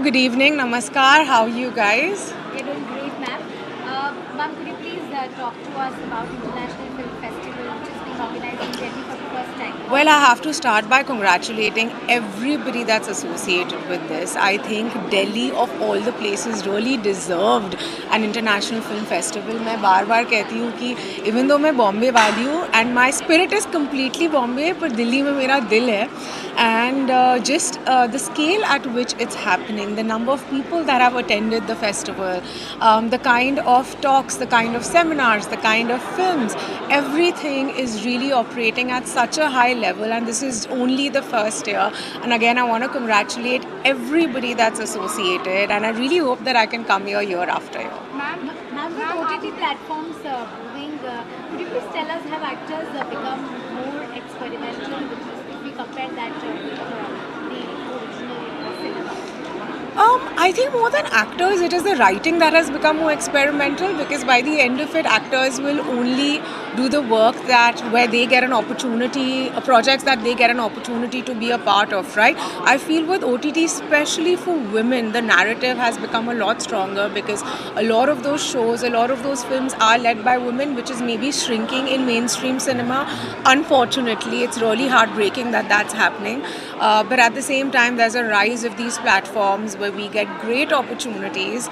good evening. Namaskar. How are you guys? We're doing great, ma'am. Ma'am, could you please talk to us about International Film Festival, which is being organized in Delhi for the first time? Well, I have to start by congratulating everybody that's associated with this. I think Delhi, of all the places, really deserved an international film festival. मैं बार बार कहती हूँ कि even though मैं बॉम्बे वाली हूँ and my spirit is completely Bombay, पर दिल्ली में मेरा दिल है. And just the scale at which it's happening, the number of people that have attended the festival, the kind of talks, the kind of seminars, the kind of films, everything is really operating at such a high level, and this is only the first year. And again, I want to congratulate everybody that's associated, and I really hope that I can come here year after year. Ma'am, with OTT platforms moving, could you please tell us, have actors become more experimental if we compare that with the original cinema? I think more than actors, it is the writing that has become more experimental, because by the end of it, actors will only do the work that where they get an opportunity, projects that they get an opportunity to be a part of, right? I feel with OTT, especially for women, the narrative has become a lot stronger, because a lot of those shows, a lot of those films are led by women, which is maybe shrinking in mainstream cinema. Unfortunately, it's really heartbreaking that that's happening. But at the same time, there's a rise of these platforms where we get great opportunities.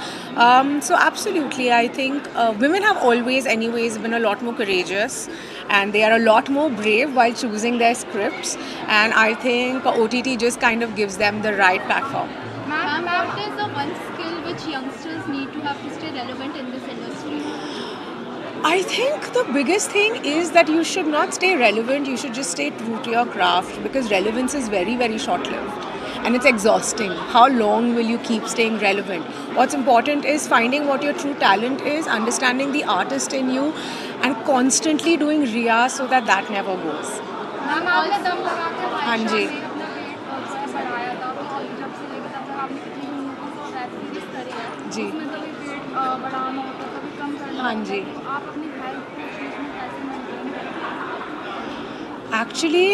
So absolutely, I think women have always anyways been a lot more courageous, and they are a lot more brave while choosing their scripts, and I think OTT just kind of gives them the right platform. Ma'am, what is the one skill which youngsters need to have to stay relevant in this industry? I think the biggest thing is that you should not stay relevant, you should just stay true to your craft, because relevance is very, very short-lived and it's exhausting. How long will you keep staying relevant? What's important is finding what your true talent is, understanding the artist in you, and constantly doing riyaz so that that never goes. Ma'am, आपने दम लगा के हाँ जी. अपना wait बढ़ाया था, तो जब से लेकर तब तक आपने कितनी वेब सीरीज करी है, जी. उसमें कभी वेट बढ़ाना होता, कभी कम करना हाँ होता, जी. तो आप अपनी हेल्थ को उस चीज़ में कैसे मेंटेन करते हैं? एक्चुअली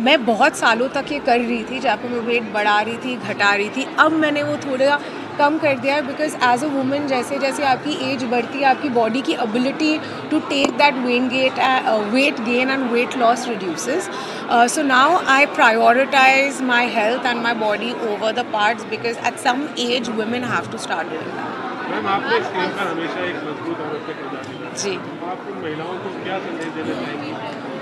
मैं बहुत सालों तक ये कर रही थी, जहाँ पे मैं वेट बढ़ा रही थी, घटा रही थी. अब मैंने वो थोड़ा कम कर दिया है, बिकॉज एज अ वुमन जैसे जैसे आपकी एज बढ़ती है, आपकी बॉडी की ability to take that weight gain and weight loss reduces. So now I prioritize my health and my body over the parts, because at some age women have to start doing that. Ma'am, आपने screen पर हमेशा एक मजबूत औरत का किरदार निभाया है. जी. आप उन महिलाओं को क्या संदेश देना चाहेंगी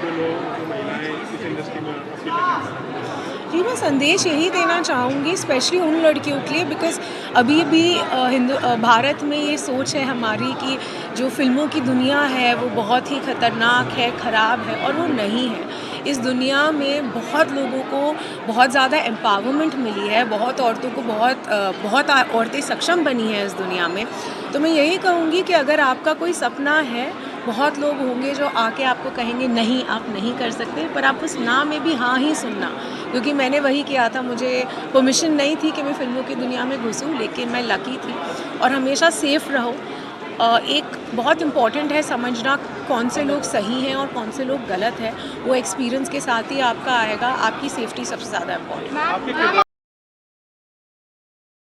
जो महिलाएं इस इंडस्ट्री में अपनी पहचान? जी, मैं संदेश यही देना चाहूँगी, स्पेशली उन लड़कियों के लिए, बिकॉज अभी भी भारत में ये सोच है हमारी कि जो फिल्मों की दुनिया है वो बहुत ही ख़तरनाक है, ख़राब है, और वो नहीं है. इस दुनिया में बहुत लोगों को बहुत ज़्यादा एम्पावरमेंट मिली है, बहुत औरतों को बहुत औरतें सक्षम बनी हैं इस दुनिया में. तो मैं यही कहूँगी कि अगर आपका कोई सपना है, बहुत लोग होंगे जो आके आपको कहेंगे नहीं आप नहीं कर सकते, पर आप उस ना में भी हाँ ही सुनना, क्योंकि मैंने वही किया था. मुझे परमिशन नहीं थी कि मैं फिल्मों की दुनिया में घुसूँ, लेकिन मैं लकी थी. और हमेशा सेफ़ रहो. एक बहुत इम्पॉर्टेंट है समझना कौन से लोग सही हैं और कौन से लोग गलत हैं. वो एक्सपीरियंस के साथ ही आपका आएगा. आपकी सेफ्टी सबसे ज़्यादा इम्पॉर्टेंट है.